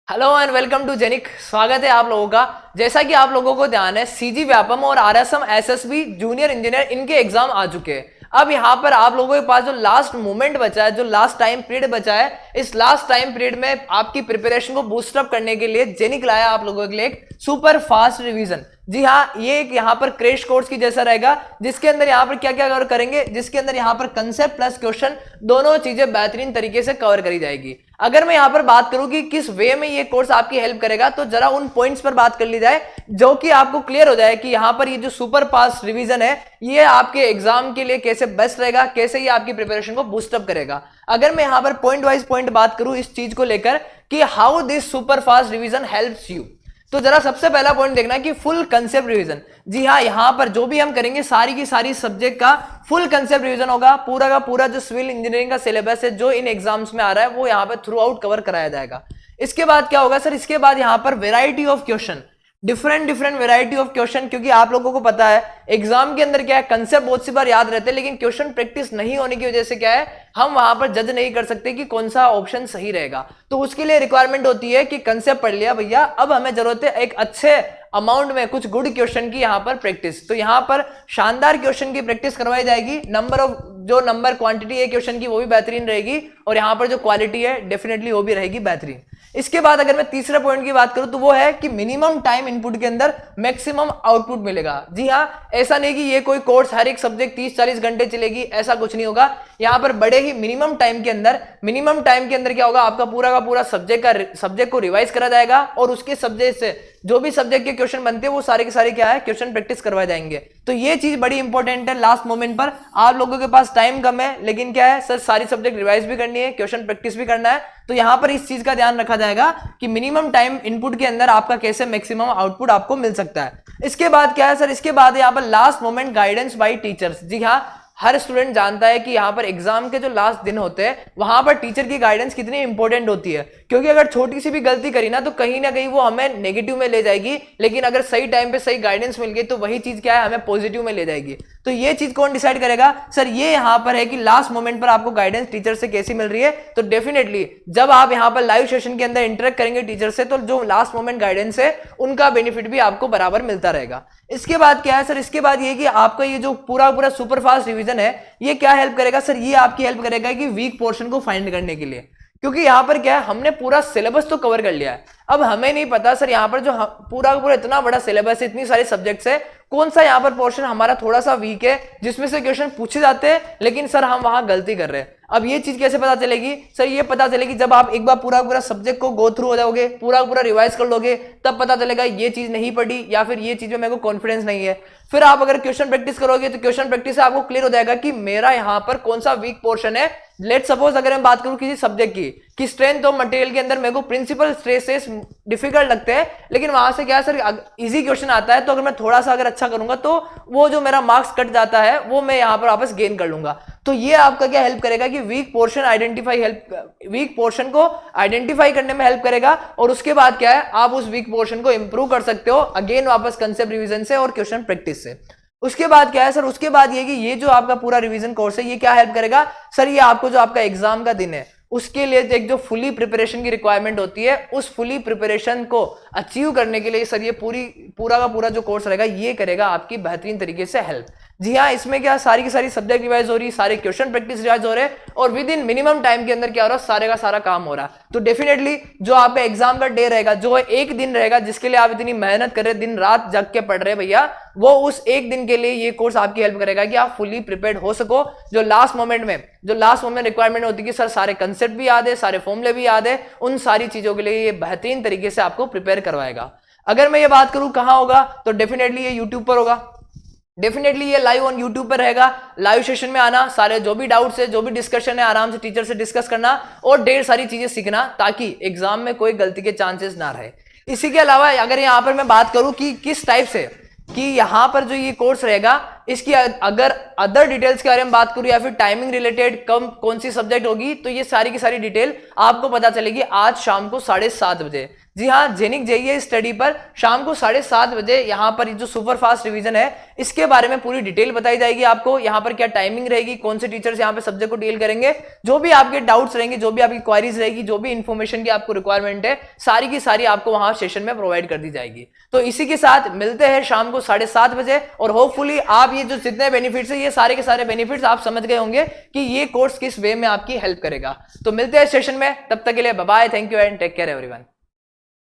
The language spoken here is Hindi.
हेलो एंड वेलकम टू जेनिक। स्वागत है आप लोगों का। जैसा कि आप लोगों को ध्यान है, सीजी व्यापम और आरएसएम एसएसबी जूनियर इंजीनियर इनके एग्जाम आ चुके हैं। अब यहाँ पर आप लोगों के पास जो लास्ट मोमेंट बचा है, जो लास्ट टाइम पीरियड बचा है, इस लास्ट टाइम पीरियड में आपकी प्रिपरेशन को बूस्टअप करने के लिए जेनिक लाया आप लोगों के लिए एक सुपर फास्ट रिवीजन। जी हाँ, ये एक यहाँ पर क्रैश कोर्स की जैसा रहेगा, जिसके अंदर यहाँ पर क्या क्या कवर करेंगे, जिसके अंदर यहाँ पर कंसेप्ट प्लस क्वेश्चन दोनों चीजें बेहतरीन तरीके से कवर करी जाएगी। अगर मैं यहाँ पर बात करूं कि किस वे में ये कोर्स आपकी हेल्प करेगा, तो जरा उन पॉइंट्स पर बात कर ली जाए जो कि आपको क्लियर हो जाए कि यहाँ पर ये जो सुपर फास्ट रिवीजन है ये आपके एग्जाम के लिए कैसे बेस्ट रहेगा, कैसे ये आपकी प्रिपरेशन को बूस्टअप करेगा। अगर मैं यहाँ पर पॉइंट वाइज पॉइंट बात करूं इस चीज को लेकर कि how this super fast revision helps you, तो जरा सबसे पहला पॉइंट देखना कि फुल कंसेप्ट रिवीजन। जी हाँ, यहां पर जो भी हम करेंगे सारी की सारी सब्जेक्ट का फुल कंसेप्ट रिवीजन होगा। पूरा का पूरा जो सिविल इंजीनियरिंग का सिलेबस है जो इन एग्जाम्स में आ रहा है वो यहाँ पर थ्रू आउट कवर कराया जाएगा। इसके बाद क्या होगा सर, इसके बाद यहाँ पर variety of question, different variety of question, क्योंकि आप लोगों को पता है एग्जाम के अंदर क्या है, कंसेप्ट बहुत सी बार याद रहते हैं लेकिन क्वेश्चन प्रैक्टिस नहीं होने की वजह से क्या है, हम वहां पर जज नहीं कर सकते कि कौन सा ऑप्शन सही रहेगा। तो उसके लिए रिक्वायरमेंट होती है कि कंसेप्ट पढ़ लिया भैया, अब हमें जरूरत है एक अच्छे अमाउंट में कुछ गुड क्वेश्चन की यहाँ पर प्रैक्टिस। तो यहाँ पर शानदार क्वेश्चन की प्रैक्टिस करवाई जाएगी। नंबर क्वांटिटी है क्वेश्चन की वो भी बेहतरीन रहेगी, और यहाँ पर जो क्वालिटी है डेफिनेटली वो भी रहेगी बेहतरीन। इसके बाद अगर मैं तीसरे पॉइंट की बात करूं तो वो है कि मिनिमम टाइम इनपुट के अंदर मैक्सिमम आउटपुट मिलेगा। जी हाँ, ऐसा नहीं कि ये कोई कोर्स हर एक सब्जेक्ट 30-40 घंटे चलेगी, ऐसा कुछ नहीं होगा। यहाँ पर बड़े ही मिनिमम टाइम के अंदर क्या होगा, आपका पूरा का पूरा सब्जेक्ट को रिवाइज करा जाएगा, और उसके सब्जेक्ट से जो भी सब्जेक्ट के क्वेश्चन बनते हैं वो सारे के सारे क्या है, क्वेश्चन प्रैक्टिस करवाए जाएंगे। तो ये चीज बड़ी इंपॉर्टेंट है। लास्ट मोमेंट पर आप लोगों के पास टाइम कम है, लेकिन क्या है सर, सारी सब्जेक्ट रिवाइज भी करनी है, क्वेश्चन प्रैक्टिस भी करना है। तो यहां पर इस चीज का ध्यान रखा जाएगा कि मिनिमम टाइम इनपुट के अंदर आपका कैसे मैक्सिमम आउटपुट आपको मिल सकता है। इसके बाद क्या है सर, इसके बाद यहाँ पर last moment guidance by teachers. जी हाँ, हर स्टूडेंट जानता है कि यहाँ पर एग्जाम के जो लास्ट दिन होते हैं वहां पर टीचर की गाइडेंस कितनी इंपॉर्टेंट होती है, क्योंकि अगर छोटी सी भी गलती करी ना तो कहीं ना कहीं वो हमें नेगेटिव में ले जाएगी, लेकिन अगर सही टाइम पे सही गाइडेंस मिल गई तो वही चीज क्या है, हमें पॉजिटिव में ले जाएगी। तो ये चीज कौन डिसाइड करेगा सर, ये यहाँ पर है कि लास्ट मोमेंट पर आपको गाइडेंस टीचर से कैसी मिल रही है। तो डेफिनेटली जब आप यहाँ पर लाइव सेशन के अंदर इंटरेक्ट करेंगे टीचर से, तो जो लास्ट मोमेंट गाइडेंस है उनका बेनिफिट भी आपको बराबर मिलता रहेगा। इसके बाद क्या है सर, इसके बाद ये कि आपका ये जो पूरा सुपर फास्ट रिवीजन है ये क्या हेल्प करेगा सर, ये आपकी हेल्प करेगा कि वीक पोर्शन को फाइंड करने के लिए। क्योंकि यहां पर क्या है, हमने पूरा सिलेबस तो कवर कर लिया है, अब हमें नहीं पता सर यहाँ पर जो पूरा इतना बड़ा सिलेबस है, इतनी सारी सब्जेक्ट्स है, कौन सा यहाँ पर पोर्शन हमारा थोड़ा सा वीक है जिसमें से क्वेश्चन पूछे जाते हैं लेकिन सर हम वहां गलती कर रहे हैं। अब ये चीज कैसे पता चलेगी सर, ये पता चलेगी जब आप एक बार पूरा सब्जेक्ट को गो थ्रू हो जाओगे, पूरा रिवाइज कर लोगे, तब पता चलेगा ये चीज नहीं पढ़ी या फिर ये चीज में मेरे को कॉन्फिडेंस नहीं है। फिर आप अगर क्वेश्चन प्रैक्टिस करोगे तो क्वेश्चन प्रैक्टिस से आपको क्लियर हो जाएगा कि मेरा यहाँ पर कौन सा वीक पोर्शन है। लेट सपोज अगर मैं बात करूं किसी सब्जेक्ट की कि स्ट्रेंथ ऑफ मटेरियल के अंदर मेरे को प्रिंसिपल स्ट्रेसेस डिफिकल्ट लगते हैं, लेकिन वहां से क्या है सर, इजी क्वेश्चन आता है, तो अगर मैं थोड़ा सा अगर अच्छा करूंगा तो वो जो मेरा मार्क्स कट जाता है वो मैं यहां पर वापस गेन कर लूंगा। तो ये आपका क्या हेल्प करेगा कि वीक पोर्शन को आइडेंटिफाई करने में हेल्प करेगा, और उसके बाद क्या है, आप उस वीक पोर्शन को इंप्रूव कर सकते हो अगेन वापस कंसेप्ट रिवीजन से और क्वेश्चन प्रैक्टिस से। उसके बाद क्या है सर, उसके बाद ये कि ये जो आपका पूरा रिवीजन कोर्स है ये क्या हेल्प करेगा सर, ये आपको जो आपका एग्जाम का दिन है उसके लिए एक जो फुली प्रिपरेशन की रिक्वायरमेंट होती है, उस फुली प्रिपरेशन को अचीव करने के लिए सर ये पूरा का पूरा जो कोर्स रहेगा ये करेगा आपकी बेहतरीन तरीके से हेल्प। जी हाँ, इसमें क्या सारी की सारी सब्जेक्ट रिवाइज हो रही, सारे क्वेश्चन प्रैक्टिस रिवाइज हो रहे हैं, और विद इन मिनिमम टाइम के अंदर क्या हो रहा है, सारे का सारा काम हो रहा है। तो डेफिनेटली जो आपका एग्जाम का डे रहेगा, जो एक दिन रहेगा जिसके लिए आप इतनी मेहनत कर रहे हैं, दिन रात जग के पढ़ रहे हैं भैया, वो उस एक दिन के लिए ये कोर्स आपकी हेल्प करेगा कि आप फुली प्रिपेयर्ड हो सको। जो लास्ट मोमेंट रिक्वायरमेंट होती है कि सर सारे कंसेप्ट भी याद है, सारे फॉर्मूले भी याद है, उन सारी चीजों के लिए ये बेहतरीन तरीके से आपको प्रिपेयर करवाएगा। अगर मैं ये बात करूं कहां होगा, तो डेफिनेटली ये यूट्यूब पर होगा, डेफिनेटली ये लाइव ऑन यूट्यूब पर रहेगा। लाइव सेशन में आना, सारे जो भी डाउट्स है, जो भी डिस्कशन है, आराम से टीचर से डिस्कस करना और ढेर सारी चीजें सीखना, ताकि एग्जाम में कोई गलती के चांसेस ना रहे। इसी के अलावा अगर यहाँ पर मैं बात करूं कि किस टाइप से कि यहाँ पर जो ये कोर्स रहेगा, इसकी अगर अदर डिटेल्स के बारे में बात करूं या फिर टाइमिंग रिलेटेड कौन सी सब्जेक्ट होगी, तो ये सारी की सारी डिटेल आपको पता चलेगी आज शाम को 7:30 बजे। जी हाँ, जेनिक जेईई स्टडी पर शाम को 7:30 बजे यहाँ पर जो सुपर फास्ट रिवीजन है इसके बारे में पूरी डिटेल बताई जाएगी आपको। यहाँ पर क्या टाइमिंग रहेगी, कौन से टीचर्स यहाँ पे सब्जेक्ट को डील करेंगे, जो भी आपके डाउट्स रहेंगे, जो भी आपकी क्वारीज रहेगी, जो भी इंफॉर्मेशन की आपको रिक्वायरमेंट है, सारी की सारी आपको वहां सेशन में प्रोवाइड कर दी जाएगी। तो इसी के साथ मिलते हैं शाम को 7:30 बजे और होपफुली आप ये जो जितने बेनिफिट्स है ये सारे के सारे बेनिफिट्स आप समझ गए होंगे कि ये कोर्स किस वे में आपकी हेल्प करेगा। तो मिलते हैं सेशन में, तब तक के लिए bye bye, thank you and take care everyone.